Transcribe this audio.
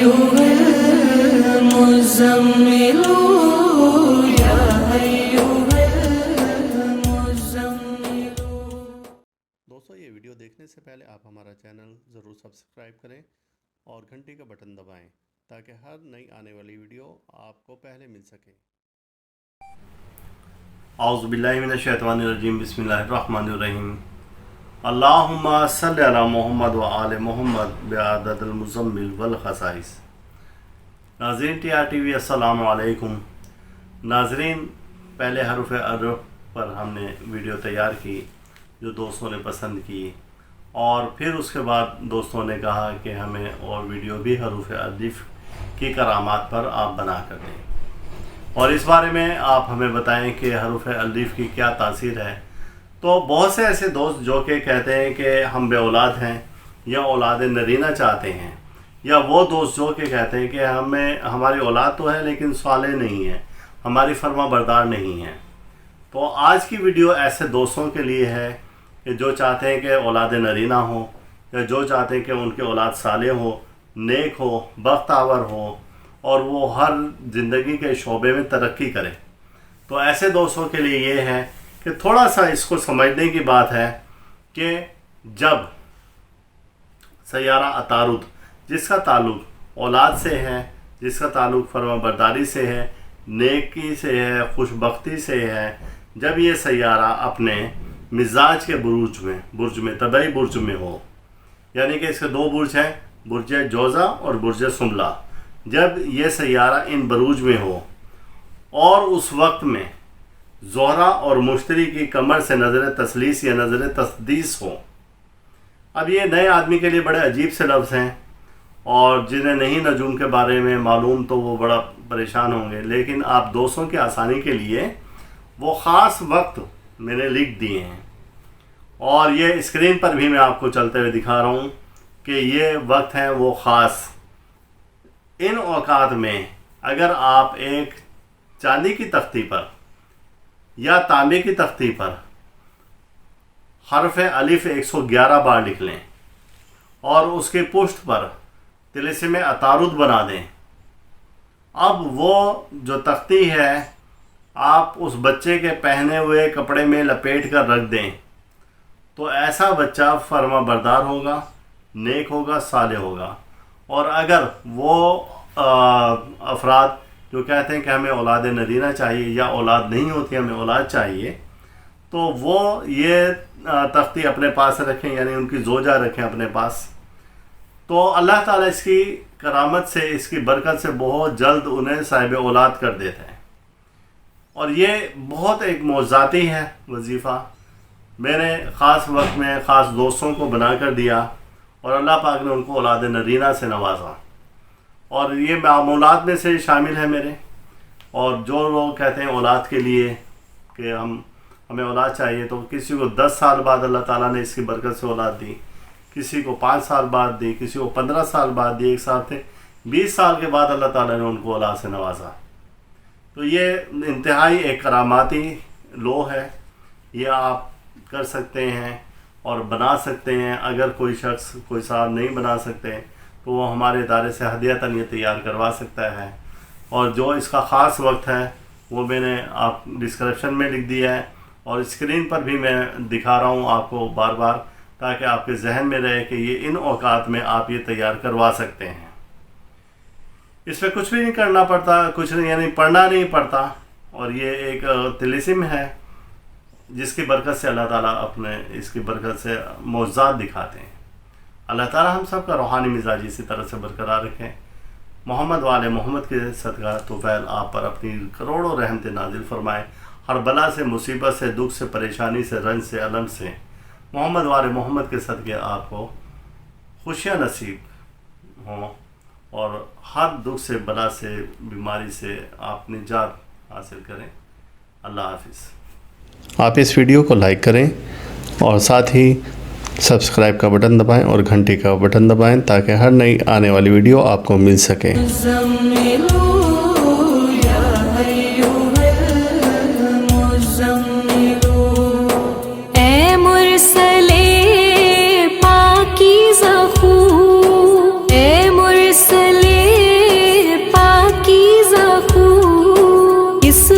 أيها المزمل يا أيها المزمل. دوستو یہ ویڈیو دیکھنے سے پہلے آپ ہمارا چینل ضرور سبسکرائب کریں اور گھنٹی کا بٹن دبائیں تاکہ ہر نئی آنے والی ویڈیو آپ کو پہلے مل سکے. اعوذ باللہ من الشیطان الرجیم. بسم اللہ الرحمن الرحیم. اللہم صلی علی محمد و آل محمد بعدد المزمل والخصائص. ناظرین ٹی آر ٹی وی السلام علیکم. ناظرین پہلے حروف عرب پر ہم نے ویڈیو تیار کی جو دوستوں نے پسند کی، اور پھر اس کے بعد دوستوں نے کہا کہ ہمیں اور ویڈیو بھی حروف الف کی کرامات پر آپ بنا کر دیں، اور اس بارے میں آپ ہمیں بتائیں کہ حروف الف کی کیا تاثیر ہے. تو بہت سے ایسے دوست جو کہ کہتے ہیں کہ ہم بے اولاد ہیں یا اولاد نرینہ چاہتے ہیں، یا وہ دوست جو کہ کہتے ہیں کہ ہماری اولاد تو ہے لیکن صالح نہیں ہے، ہماری فرما بردار نہیں ہے. تو آج کی ویڈیو ایسے دوستوں کے لیے ہے کہ جو چاہتے ہیں کہ اولاد نرینہ ہو، یا جو چاہتے ہیں کہ ان کے اولاد صالح ہو، نیک ہو، بختور ہو، اور وہ ہر زندگی کے شعبے میں ترقی کرے. تو ایسے دوستوں کے لیے یہ ہے کہ تھوڑا سا اس کو سمجھنے کی بات ہے کہ جب سیارہ عطارد جس کا تعلق اولاد سے ہے، جس کا تعلق فرما برداری سے ہے، نیکی سے ہے، خوش بختی سے ہے، جب یہ سیارہ اپنے مزاج کے برج میں طبعی برج میں ہو، یعنی کہ اس کے دو برج ہیں، برج جوزہ اور برج سنبلہ. جب یہ سیارہ ان بروج میں ہو اور اس وقت میں زہرہ اور مشتری کی کمر سے نظر تثلیث یا نظر تسدیس ہو. اب یہ نئے آدمی کے لیے بڑے عجیب سے لفظ ہیں، اور جنہیں نہیں نجوم کے بارے میں معلوم تو وہ بڑا پریشان ہوں گے، لیکن آپ دوستوں کی آسانی کے لیے وہ خاص وقت میں نے لکھ دیے ہیں، اور یہ اسکرین پر بھی میں آپ کو چلتے ہوئے دکھا رہا ہوں کہ یہ وقت ہیں وہ خاص. ان اوقات میں اگر آپ ایک چاندی کی تختی پر یا تانبے کی تختی پر حرف الف 111 بار لکھ لیں اور اس کے پشت پر طلسم عطارد بنا دیں. اب وہ جو تختی ہے آپ اس بچے کے پہنے ہوئے کپڑے میں لپیٹ کر رکھ دیں، تو ایسا بچہ فرما بردار ہوگا، نیک ہوگا، صالح ہوگا. اور اگر وہ افراد جو کہتے ہیں کہ ہمیں اولاد نرینہ چاہیے یا اولاد نہیں ہوتی ہمیں اولاد چاہیے، تو وہ یہ تختی اپنے پاس رکھیں، یعنی ان کی زوجہ رکھیں اپنے پاس. تو اللہ تعالیٰ اس کی کرامت سے، اس کی برکت سے بہت جلد انہیں صاحب اولاد کر دیتے ہیں. اور یہ بہت ایک معجزاتی ہے وظیفہ. میں نے خاص وقت میں خاص دوستوں کو بنا کر دیا، اور اللہ پاک نے ان کو اولاد نرینہ سے نوازا، اور یہ معمولات میں سے شامل ہے میرے. اور جو لوگ کہتے ہیں اولاد کے لیے کہ ہمیں اولاد چاہیے، تو کسی کو 10 سال بعد اللہ تعالیٰ نے اس کی برکت سے اولاد دی، کسی کو 5 سال بعد دی، کسی کو 15 سال بعد دی، ایک سال تھے 20 سال کے بعد اللہ تعالیٰ نے ان کو اولاد سے نوازا. تو یہ انتہائی ایک کراماتی لو ہے. یہ آپ کر سکتے ہیں اور بنا سکتے ہیں. اگر کوئی شخص کوئی صاحب نہیں بنا سکتے تو وہ ہمارے ادارے سے ہدیۃً یہ تیار کروا سکتا ہے. اور جو اس کا خاص وقت ہے وہ میں نے آپ ڈسکرپشن میں لکھ دیا ہے، اور اسکرین پر بھی میں دکھا رہا ہوں آپ کو بار بار، تاکہ آپ کے ذہن میں رہے کہ یہ ان اوقات میں آپ یہ تیار کروا سکتے ہیں. اس میں کچھ بھی نہیں کرنا پڑتا، کچھ نہیں، یعنی پڑھنا نہیں پڑتا. اور یہ ایک طلسم ہے جس کی برکت سے اللہ تعالیٰ اس کی برکت سے معجزات دکھاتے ہیں. اللہ تعالیٰ ہم سب کا روحانی مزاج اسی طرح سے برقرار رکھیں. محمد و آل محمد کے صدقہ طفیل آپ پر اپنی کروڑوں رحمت نازل فرمائے. ہر بلا سے، مصیبت سے، دکھ سے، پریشانی سے، رنج سے، الم سے محمد و آل محمد کے صدقے آپ کو خوشیاں نصیب ہوں، اور ہر دکھ سے، بلا سے، بیماری سے آپ نجات حاصل کریں. اللہ حافظ. آپ اس ویڈیو کو لائک کریں اور ساتھ ہی سبسکرائب کا بٹن دبائیں اور گھنٹی کا بٹن دبائیں تاکہ ہر نئی آنے والی ویڈیو آپ کو مل سکے. اے مرسل پاکیزہ خوں، اے مرسل اس